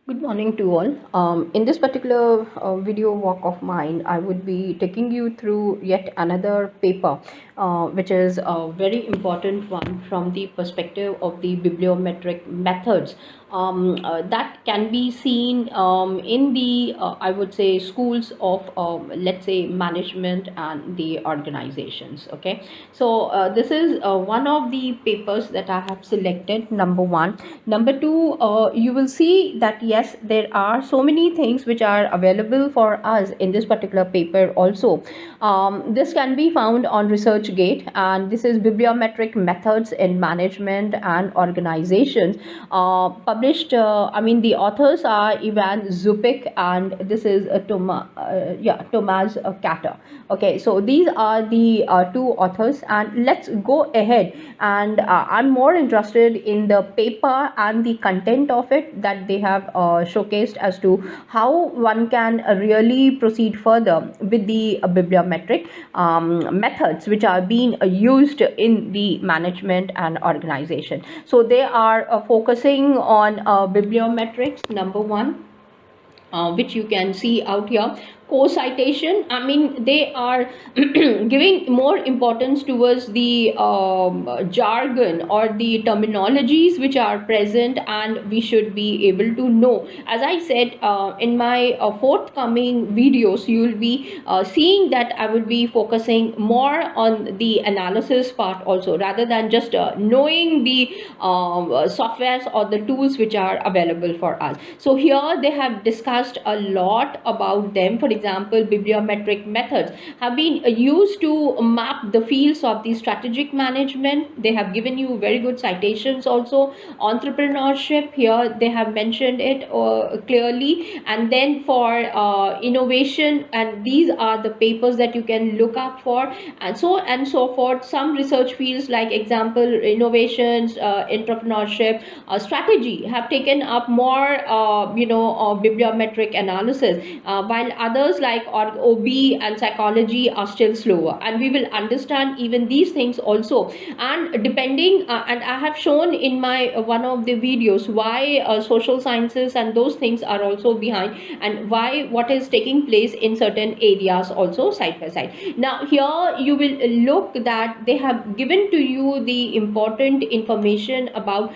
Good morning to all. In this particular video walk of mine, I would be taking you through yet another paper, which is a very important one from the perspective of the bibliometric methods that can be seen in the, I would say, schools of, let's say, management and the organizations. Okay, so this is one of the papers that I have selected, number one. Number two, you will see that yes, there are so many things which are available for us in this particular paper also. This can be found on ResearchGate, and this is bibliometric methods in management and organizations. Published, I mean, the authors are Ivan Zupik, and this is Tomas Kata. Okay, so these are the two authors, and let's go ahead. And I'm more interested in the paper and the content of it that they have showcased as to how one can really proceed further with the bibliometric methods which are being used in the management and organization. So they are focusing on bibliometrics, number one, which you can see out here. Co-citation, I mean, they are giving more importance towards the jargon or the terminologies which are present, and we should be able to know. As I said, in my forthcoming videos, you will be seeing that I will be focusing more on the analysis part also, rather than just knowing the softwares or the tools which are available for us. So here they have discussed a lot about them. For example, bibliometric methods have been used to map the fields of the strategic management. They have given you very good citations also. Entrepreneurship, here they have mentioned it clearly. And then for innovation, and these are the papers that you can look up for, and so forth. Some research fields, like example innovations, entrepreneurship, strategy, have taken up more bibliometric analysis, while others like OB and psychology are still slower, and we will understand even these things also. And depending and I have shown in my one of the videos why social sciences and those things are also behind, and why what is taking place in certain areas also side by side. Now here you will look that they have given to you the important information about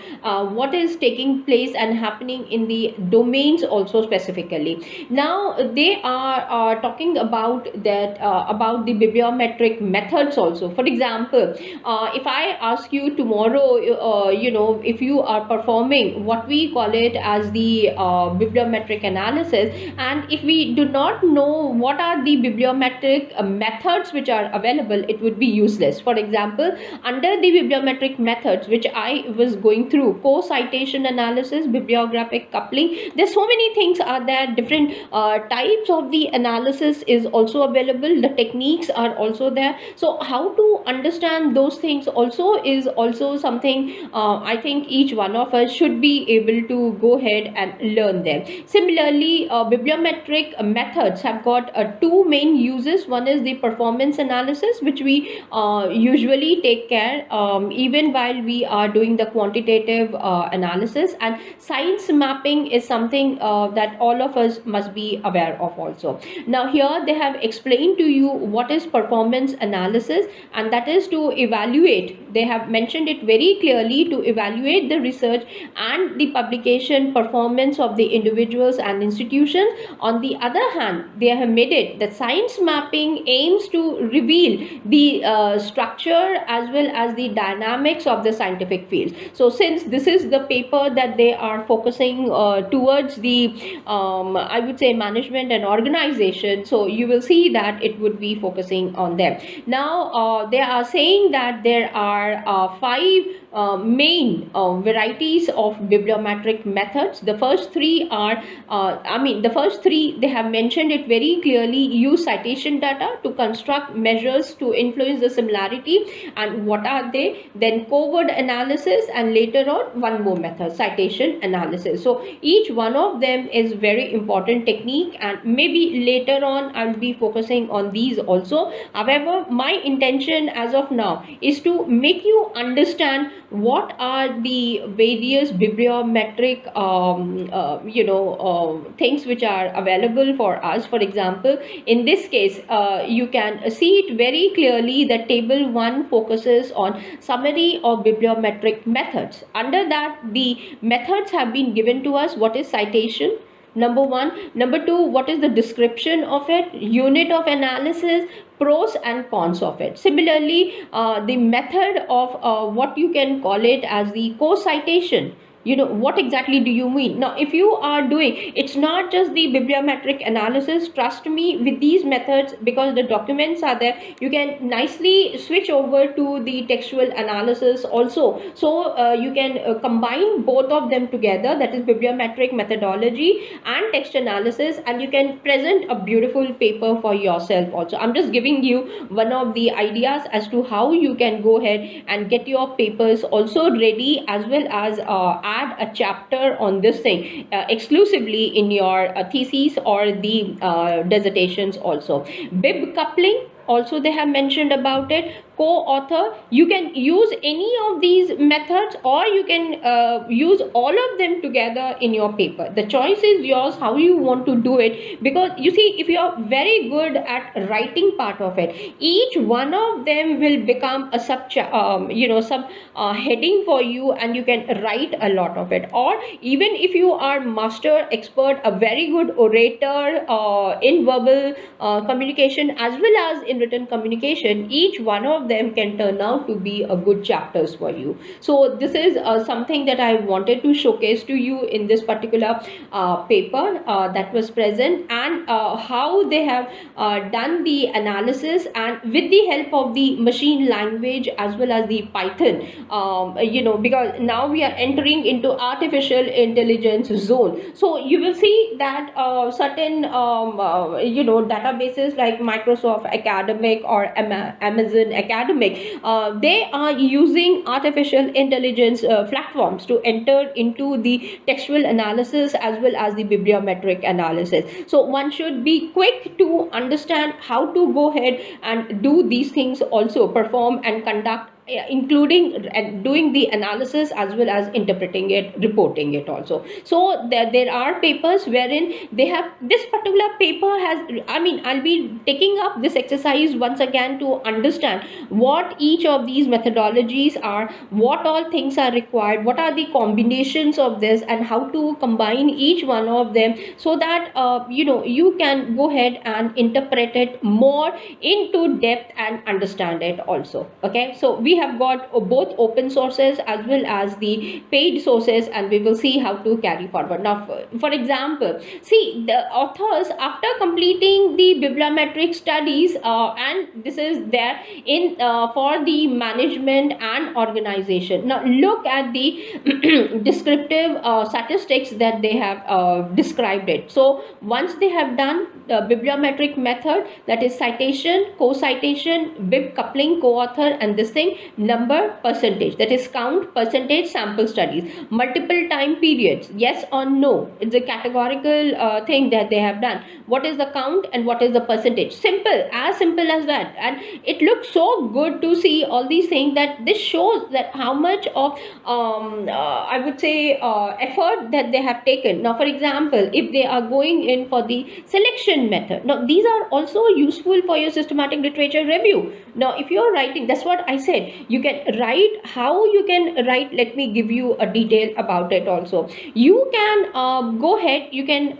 what is taking place and happening in the domains also specifically. Now they are talking about that, about the bibliometric methods also. For example, if I ask you tomorrow, if you are performing what we call it as the bibliometric analysis, and if we do not know what are the bibliometric methods which are available, it would be useless. For example, under the bibliometric methods which I was going through, co-citation analysis, bibliographic coupling, there's so many things are there. Different types of the analysis is also available. The techniques are also there. So how to understand those things also is also something I think each one of us should be able to go ahead and learn them. Similarly, bibliometric methods have got two main uses. One is the performance analysis, which we usually take care even while we are doing the quantitative analysis, and science mapping is something that all of us must be aware of also. Now here they have explained to you what is performance analysis, and that is to evaluate, they have mentioned it very clearly, to evaluate the research and the publication performance of the individuals and institutions. On the other hand, they have made it that science mapping aims to reveal the structure as well as the dynamics of the scientific field. So since this is the paper that they are focusing towards the I would say management and organization, so you will see that it would be focusing on them. Now they are saying that there are five main varieties of bibliometric methods. The first three are the first three, they have mentioned it very clearly: use citation data to construct measures to influence the similarity. And what are they? Then covert analysis, and later on one more method, citation analysis. So each one of them is very important technique, and maybe later on I'll be focusing on these also. However, my intention as of now is to make you understand what are the various bibliometric things which are available for us. For example, in this case, you can see it very clearly that table 1 focuses on summary of bibliometric methods. Under that, the methods have been given to us. What is citation? Number one. Number two, what is the description of it, unit of analysis, pros and cons of it. Similarly, the method of what you can call it as the co-citation. What exactly do you mean? Now, if you are doing, it's not just the bibliometric analysis. Trust me, with these methods, because the documents are there, you can nicely switch over to the textual analysis also. So you can combine both of them together, that is bibliometric methodology and text analysis, and you can present a beautiful paper for yourself also. I'm just giving you one of the ideas as to how you can go ahead and get your papers also ready, as well as add a chapter on this thing exclusively in your thesis or the dissertations also. Bib coupling also they have mentioned about it. Co-author, you can use any of these methods, or you can use all of them together in your paper. The choice is yours how you want to do it, because you see, if you are very good at writing part of it, each one of them will become a sub heading for you, and you can write a lot of it. Or even if you are master expert, a very good orator in verbal communication as well as in written communication, each one of them can turn out to be a good chapters for you. So this is something that I wanted to showcase to you in this particular paper that was present, and how they have done the analysis, and with the help of the machine language as well as the Python, because now we are entering into artificial intelligence zone. So you will see that certain databases like Microsoft Academic or Amazon Academic, they are using artificial intelligence platforms to enter into the textual analysis as well as the bibliometric analysis. So one should be quick to understand how to go ahead and do these things also, perform and conduct, including doing the analysis as well as interpreting it, reporting it also. So there are papers wherein they have this particular paper has, I'll be taking up this exercise once again to understand what each of these methodologies are, what all things are required, what are the combinations of this, and how to combine each one of them, so that you can go ahead and interpret it more into depth and understand it also. Okay, so we have got both open sources as well as the paid sources, and we will see how to carry forward. Now, for example, see, the authors, after completing the bibliometric studies, and this is there in for the management and organization. Now look at the descriptive statistics that they have described it. So once they have done the bibliometric method, that is citation, co-citation, bib coupling, co-author, and this thing, number, percentage, that is count, percentage, sample studies, multiple time periods, yes or no, it's a categorical thing that they have done. What is the count and what is the percentage? Simple, as simple as that. And it looks so good to see all these things, that this shows that how much of I would say effort that they have taken. Now for example, if they are going in for the selection method, now these are also useful for your systematic literature review. Now if you are writing, that's what I said, you can write. How you can write, let me give you a detail about it also. You can go ahead, you can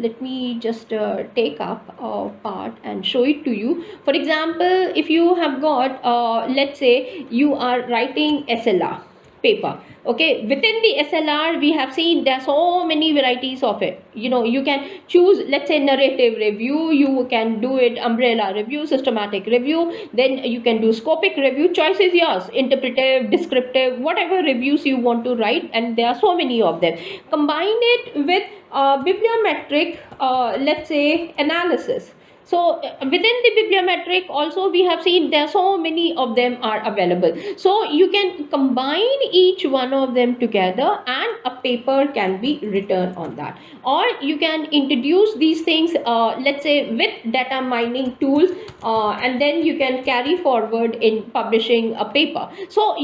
let me just take up a part and show it to you. For example, if you have got let's say you are writing SLR paper, okay, within the SLR we have seen there are so many varieties of it. You can choose, let's say, narrative review, you can do it umbrella review, systematic review, then you can do scopic review. Choice is yours, interpretive, descriptive, whatever reviews you want to write, and there are so many of them. Combine it with bibliometric let's say analysis. So within the bibliometric also we have seen there are so many of them are available, so you can combine each one of them together and a paper can be written on that, or you can introduce these things, let's say with data mining tools, and then you can carry forward in publishing a paper. So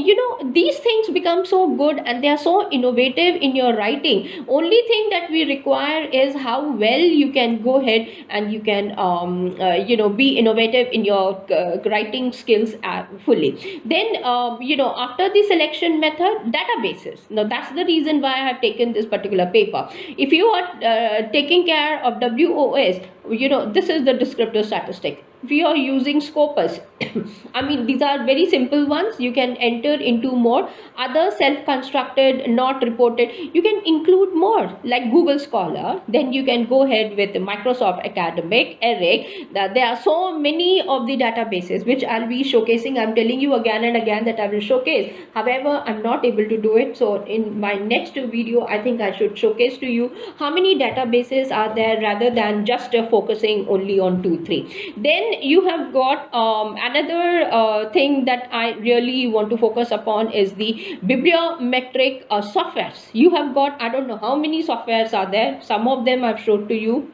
these things become so good and they are so innovative in your writing. Only thing that we require is how well you can go ahead and you can be innovative in your writing skills fully. Then after the selection method, databases. Now that's the reason why I have taken this particular paper. If you are taking care of WOS, this is the descriptive statistic. If you are using Scopus, I mean these are very simple ones. You can enter into more other self-constructed, not reported. You can include more like Google Scholar. Then you can go ahead with Microsoft Academic, ERIC. There are so many of the databases which I'll be showcasing. I'm telling you again and again that I will showcase. However, I'm not able to do it. So in my next video, I think I should showcase to you how many databases are there rather than just focusing only on 2-3. Then you have got another thing that I really want to focus upon is the bibliometric softwares. You have got, I don't know how many softwares are there. Some of them I've showed to you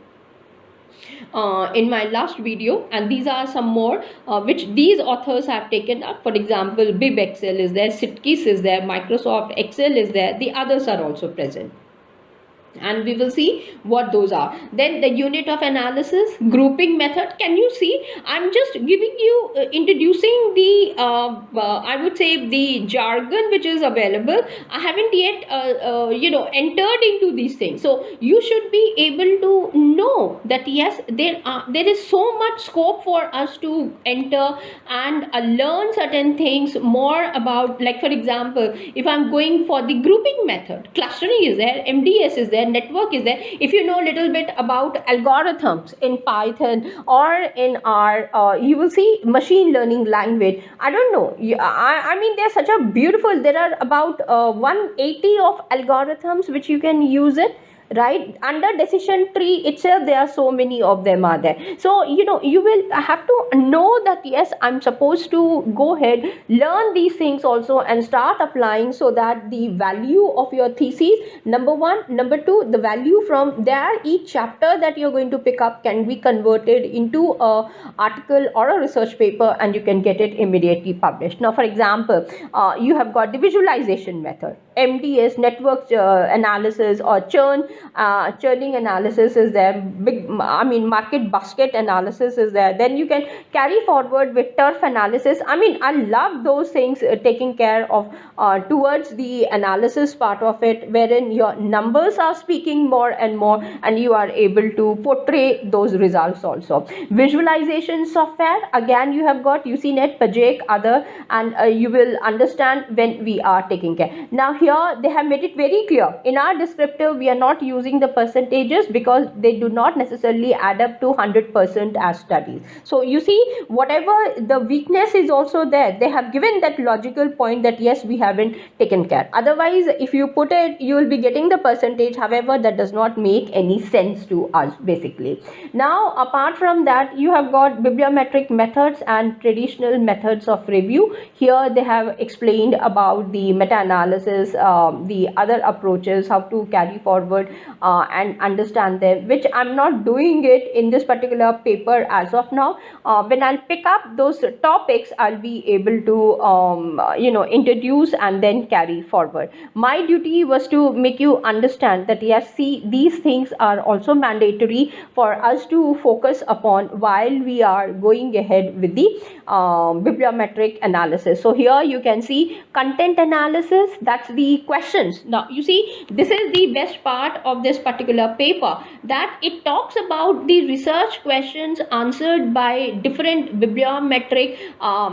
in my last video, and these are some more which these authors have taken up. For example, BibExcel is there, Sitkis is there, Microsoft Excel is there, the others are also present, and we will see what those are. Then the unit of analysis, grouping method. Can you see, I'm just giving you introducing the I would say the jargon which is available. I haven't yet entered into these things, so you should be able to know that yes, there is so much scope for us to enter and learn certain things more about. Like for example, if I'm going for the grouping method, clustering is there, MDS is there, network is there. If you know a little bit about algorithms in Python or in R, you will see machine learning language. I don't know, I mean they're such a beautiful, there are about 180 of algorithms which you can use it, right? Under decision tree itself there are so many of them are there. So you will have to know that yes, I'm supposed to go ahead, learn these things also and start applying, so that the value of your thesis, number one, number two, the value from there, each chapter that you're going to pick up can be converted into a article or a research paper and you can get it immediately published. Now for example, you have got the visualization method, MDS, network analysis, or churning analysis is there, market basket analysis is there. Then you can carry forward with turf analysis. I mean I love those things, taking care of towards the analysis part of it, wherein your numbers are speaking more and more and you are able to portray those results also. Visualization software, again you have got UCNet, Pajek, other, and you will understand when we are taking care. Now here they have made it very clear, in our descriptive we are not using the percentages because they do not necessarily add up to 100% as studies. So you see, whatever the weakness is also there, they have given that logical point that yes, we haven't taken care. Otherwise if you put it, you will be getting the percentage. However, that does not make any sense to us basically. Now apart from that, you have got bibliometric methods and traditional methods of review. Here they have explained about the meta-analysis, the other approaches, how to carry forward and understand them, which I'm not doing it in this particular paper as of now. When I'll pick up those topics, I'll be able to introduce and then carry forward. My duty was to make you understand that yes, see, these things are also mandatory for us to focus upon while we are going ahead with the bibliometric analysis. So here you can see content analysis, that's the questions. Now you see, this is the best part of this particular paper, that it talks about the research questions answered by different bibliometric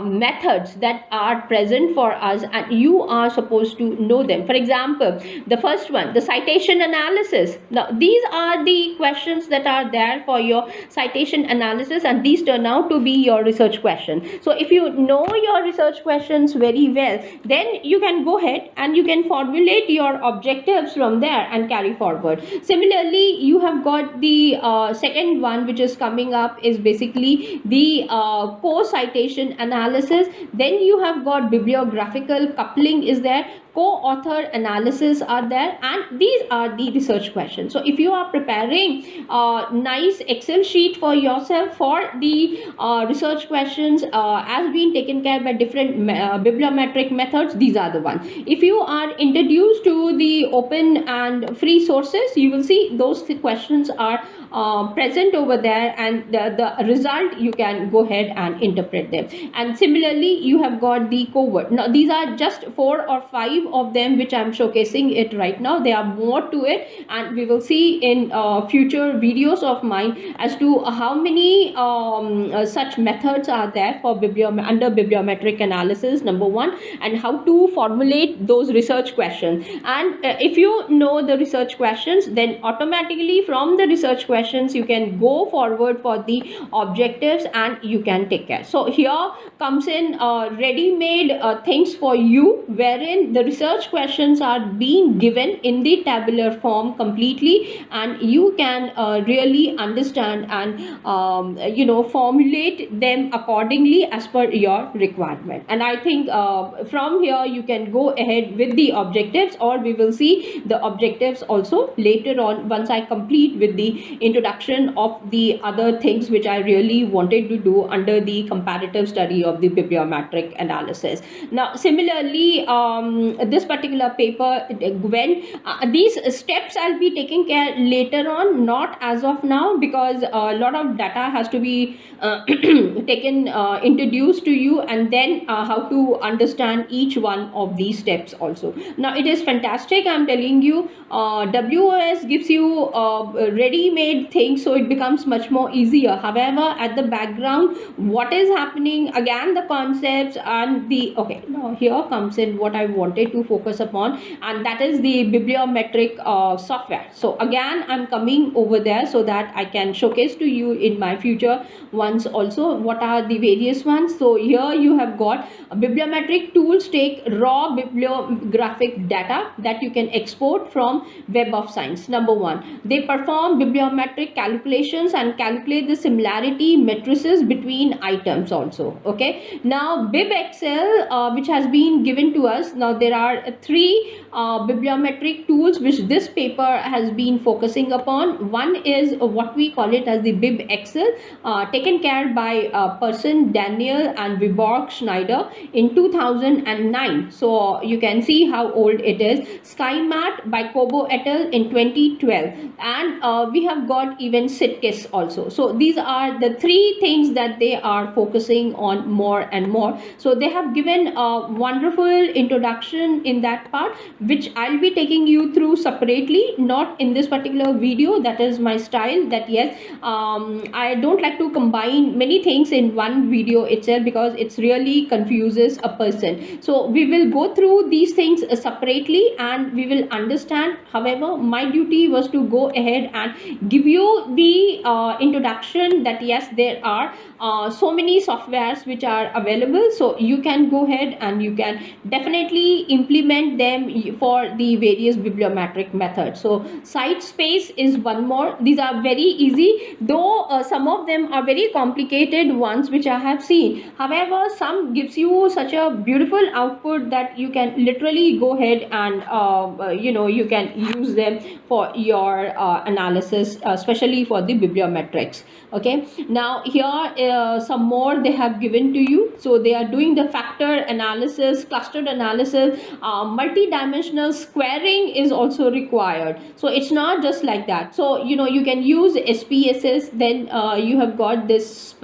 methods that are present for us, and you are supposed to know them. For example, the first one, the citation analysis. Now these are the questions that are there for your citation analysis, and these turn out to be your research questions. So if you know your research questions very well, then you can go ahead and you can formulate your objectives from there and carry forward. forward. Similarly, you have got the second one which is coming up is basically the co-citation analysis. Then you have got bibliographical coupling is there, co-author analysis are there, and these are the research questions. So if you are preparing a nice Excel sheet for yourself for the research questions as being taken care by different bibliometric methods, these are the one. If you are introduced to the open and free sources, you will see those questions are present over there, and the result you can go ahead and interpret them. And similarly, you have got the covert. Now these are just 4 or 5 of them which I'm showcasing it right now. There are more to it, and we will see in future videos of mine as to how many such methods are there for under bibliometric analysis, number one, and how to formulate those research questions. And if you know the research questions, then automatically from the research questions you can go forward for the objectives and you can take care. So here comes in ready-made things for you, wherein the research questions are being given in the tabular form completely, and you can really understand and formulate them accordingly as per your requirement. And I think from here you can go ahead with the objectives, or we will see the objectives also later on once I complete with the introduction of the other things which I really wanted to do under the comparative study of the bibliometric analysis. Now similarly, this particular paper, when these steps I'll be taking care later on, not as of now, because a lot of data has to be taken introduced to you, and then how to understand each one of these steps also. Now it is fantastic, I'm telling you. WOS gives you ready-made things, so it becomes much more easier. However, at the background, what is happening, again the concepts and the now here comes in what I wanted to focus upon, and that is the bibliometric software. So again I'm coming over there so that I can showcase to you in my future ones also what are the various ones. So here you have got bibliometric tools take raw bibliographic data that you can export from Web of Science. Number one, they perform bibliometric calculations and calculate the similarity matrices between items also. Okay, now BibExcel which has been given to us. Now there are 3 bibliometric tools which this paper has been focusing upon. One is what we call it as the BibExcel, taken care by person Daniel and Viborg Schneider in 2009. So you can see how old it is. SkyMat by Kobo et al. In 2012, and we have got even SITKIS also. So these are the 3 things that they are focusing on more and more. So they have given a wonderful introduction in that part, which I'll be taking you through separately, not in this particular video. That is my style, that yes, I don't like to combine many things in one video itself because it's really confuses a person. So we will go through these things separately and we will understand. However, my duty was to go ahead and give you the introduction that yes, there are so many softwares which are available, so you can go ahead and you can definitely implement them for the various bibliometric methods. So SiteSpace is one more. These are very easy, though some of them are very complicated ones which I have seen. However, some gives you such a beautiful output that you can literally go ahead and you can use them for your analysis, especially for the bibliometrics. Okay, now here some more they have given to you. So they are doing the factor analysis, clustered analysis, multi-dimensional squaring is also required. So it's not just like that. So you can use SPSS. Then you have got this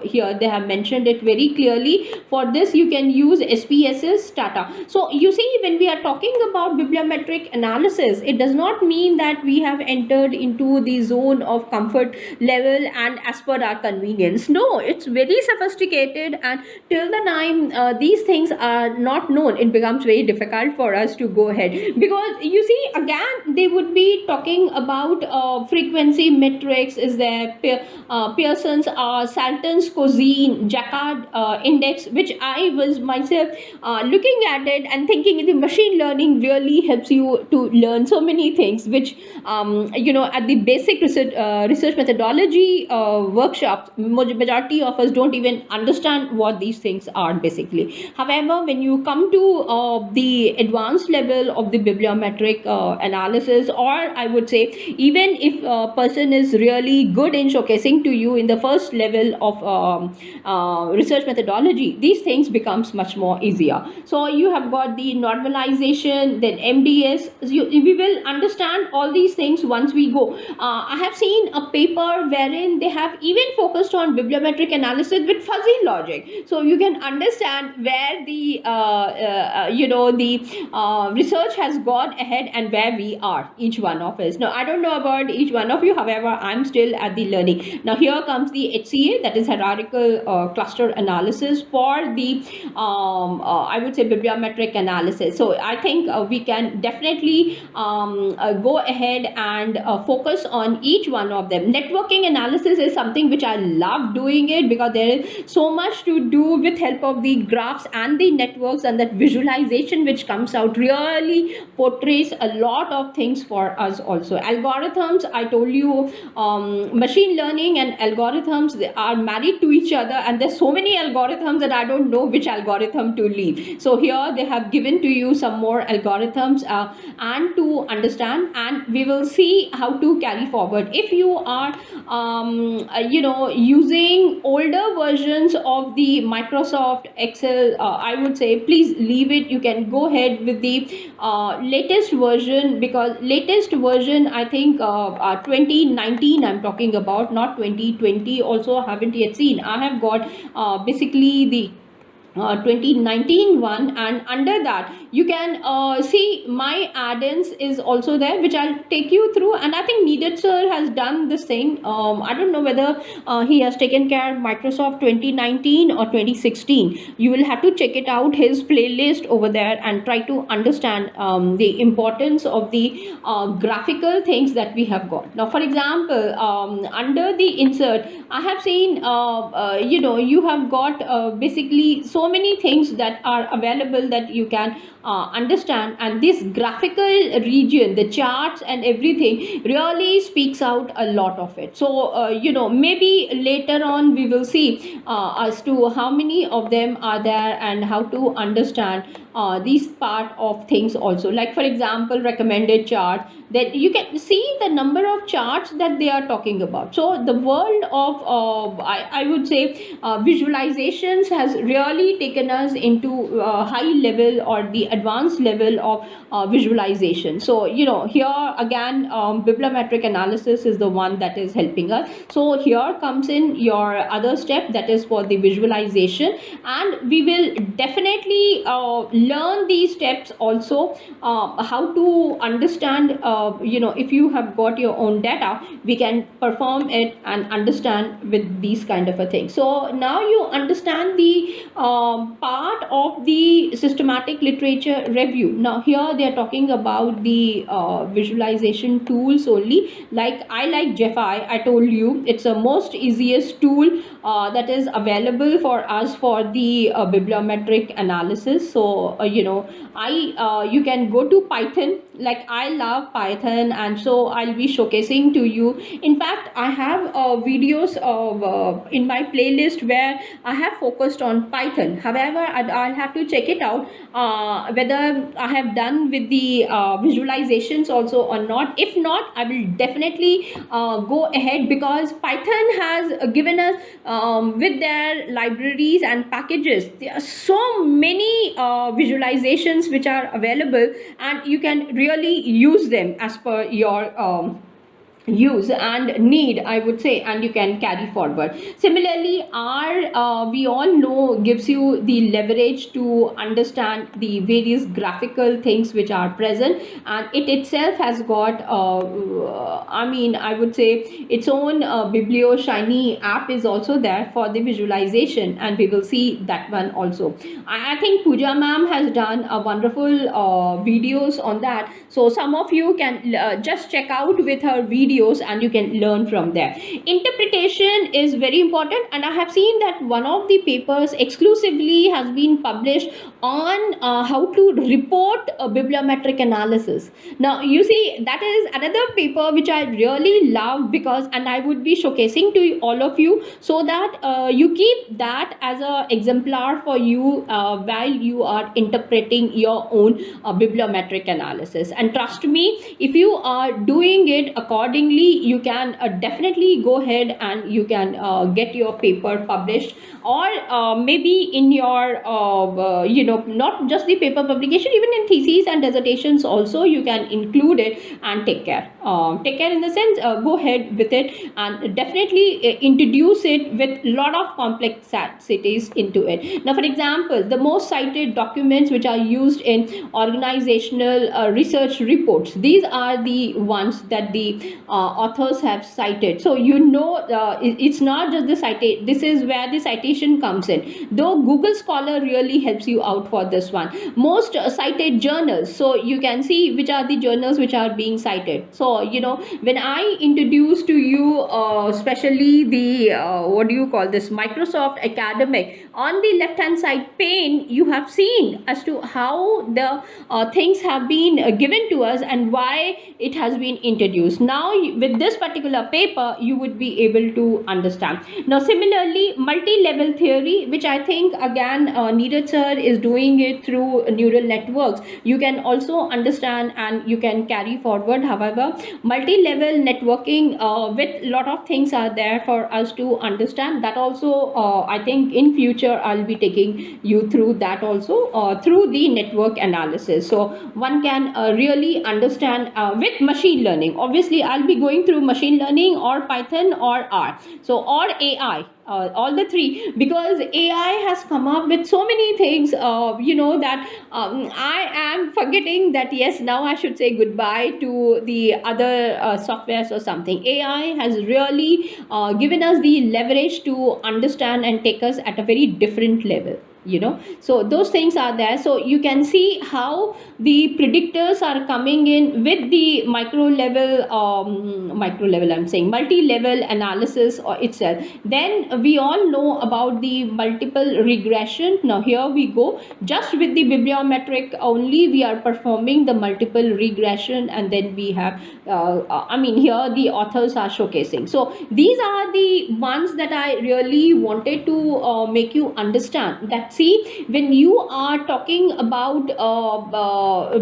here they have mentioned it very clearly. For this you can use SPSS data. So you see, when we are talking about bibliometric analysis, it does not mean that we have entered into the zone of comfort level and as per our convenience. No, it's very sophisticated, and till the time these things are not known, it becomes very difficult for us to go ahead, because you see, again they would be talking about frequency metrics is there, Pearson's Salton's Cosine Jacquard index, which I was myself looking at it and thinking the machine learning really helps you to learn so many things. things which at the basic research methodology workshops, majority of us don't even understand what these things are basically. However, when you come to the advanced level of the bibliometric analysis, or I would say even if a person is really good in showcasing to you in the first level of research methodology, these things becomes much more easier. So you have got the normalization, then MDS. We will understand all these things once we go. I have seen a paper wherein they have even focused on bibliometric analysis with fuzzy logic, so you can understand where the research has gone ahead and where we are, each one of us. Now I don't know about each one of you, however I'm still at the learning. Now here comes the HCA, that is hierarchical cluster analysis for the I would say bibliometric analysis. So I think we can definitely go ahead and focus on each one of them. Networking analysis is something which I love doing it, because there is so much to do with help of the graphs and the networks, and that visualization which comes out really portrays a lot of things for us. Also algorithms, I told you, machine learning and algorithms, they are married to each other, and there's so many algorithms that I don't know which algorithm to leave. So here they have given to you some more algorithms and to understand, and we will see how to carry forward. If you are using older versions of the Microsoft Excel, I would say please leave it. You can go ahead with the latest version, because latest version, I think 2019 I'm talking about, not 2020 also haven't yet seen. I have got basically the 2019 one, and under that you can see my add-ins is also there, which I'll take you through. And I think Needed sir has done this thing. I don't know whether he has taken care of Microsoft 2019 or 2016. You will have to check it out, his playlist over there, and try to understand the importance of the graphical things that we have got. Now for example, under the insert, I have seen you have got basically so many things that are available that you can understand, and this graphical region, the charts and everything, really speaks out a lot of it. So maybe later on we will see as to how many of them are there and how to understand these part of things also. Like for example, recommended chart, that you can see the number of charts that they are talking about. So the world of I would say visualizations has really taken us into high level or the advanced level of visualization. So here again, bibliometric analysis is the one that is helping us. So here comes in your other step, that is for the visualization, and we will definitely learn these steps also, how to understand if you have got your own data, we can perform it and understand with these kind of a thing. So now you understand the part of the systematic literature review. Now here they are talking about the visualization tools only. Like I like Jeffy, I told you it's the most easiest tool that is available for us for the bibliometric analysis. So you can go to Python. Like I love Python, and so I'll be showcasing to you. In fact, I have videos of in my playlist where I have focused on Python. However, I'll have to check it out whether I have done with the visualizations also or not. If not, I will definitely go ahead, because Python has given us with their libraries and packages, there are so many visualizations which are available, and you can really use them as per your use and need, I would say, and you can carry forward. Similarly, R we all know gives you the leverage to understand the various graphical things which are present, and it itself has got I would say its own Biblio Shiny app is also there for the visualization, and we will see that one also. I think Pooja ma'am has done a wonderful videos on that, so some of you can just check out with her video videos and you can learn from there. Interpretation is very important, and I have seen that one of the papers exclusively has been published on how to report a bibliometric analysis. Now you see, that is another paper which I really love, because, and I would be showcasing to all of you, so that you keep that as a exemplar for you while you are interpreting your own bibliometric analysis. And trust me, if you are doing it accordingly, you can definitely go ahead and you can get your paper published, or maybe in your not just the paper publication, even in theses and dissertations also you can include it. And take care, in the sense, go ahead with it, and definitely introduce it with lot of complexities into it. Now for example, the most cited documents which are used in organizational research reports, these are the ones that the authors have cited. So it's not just the citation, this is where the citation comes in, though Google Scholar really helps you out for this one. Most cited journals, so you can see which are the journals which are being cited. So when I introduce to you especially the what do you call this, Microsoft Academic, on the left hand side pane you have seen as to how the things have been given to us and why it has been introduced. Now with this particular paper you would be able to understand. Now similarly, multi-level theory, which I think again Neeraj sir is doing it through neural networks, you can also understand and you can carry forward. However, multi-level networking with lot of things are there for us to understand. That also I think in future I'll be taking you through that also through the network analysis. So one can really understand with machine learning. Obviously I'll be going through machine learning or Python or R, so or AI, all the three, because AI has come up with so many things that I am forgetting that yes, now I should say goodbye to the other softwares or something. AI has really given us the leverage to understand and take us at a very different level. So those things are there. So you can see how the predictors are coming in with the I'm saying multi-level analysis or itself. Then we all know about the multiple regression. Now here we go, just with the bibliometric only we are performing the multiple regression, and then we have here the authors are showcasing. So these are the ones that I really wanted to make you understand, that see, when you are talking about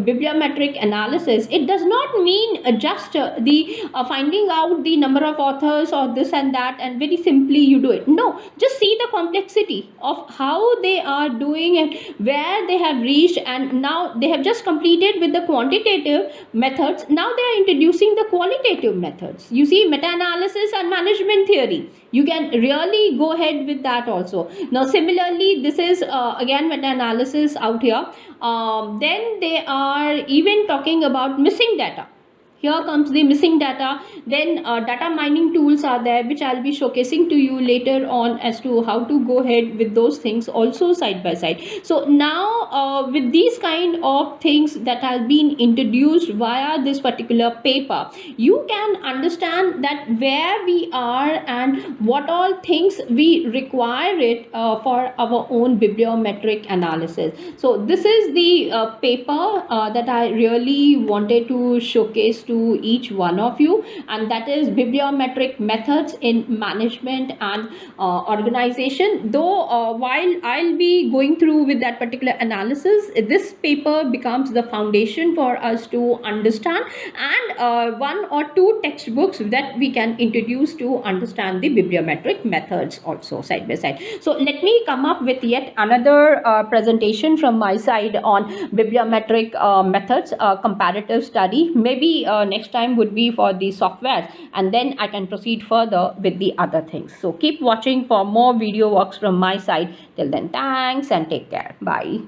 bibliometric analysis, it does not mean just the finding out the number of authors or this and that and very simply you do it. No, just see the complexity of how they are doing and where they have reached, and now they have just completed with the quantitative methods. Now they are introducing the qualitative methods. You see, meta-analysis and management theory, you can really go ahead with that also. Now similarly, this is again meta-analysis out here. Then they are even talking about missing data. Here comes the missing data. Then data mining tools are there, which I'll be showcasing to you later on as to how to go ahead with those things also side by side. So now with these kind of things that have been introduced via this particular paper, you can understand that where we are and what all things we require it for our own bibliometric analysis. So this is the paper that I really wanted to showcase to each one of you, and that is bibliometric methods in management and organization. Though while I'll be going through with that particular analysis, this paper becomes the foundation for us to understand, and one or two textbooks that we can introduce to understand the bibliometric methods also side by side. So let me come up with yet another presentation from my side on bibliometric methods, comparative study. Maybe next time would be for the software, and then I can proceed further with the other things. So keep watching for more video walks from my side. Till then, thanks and take care. Bye.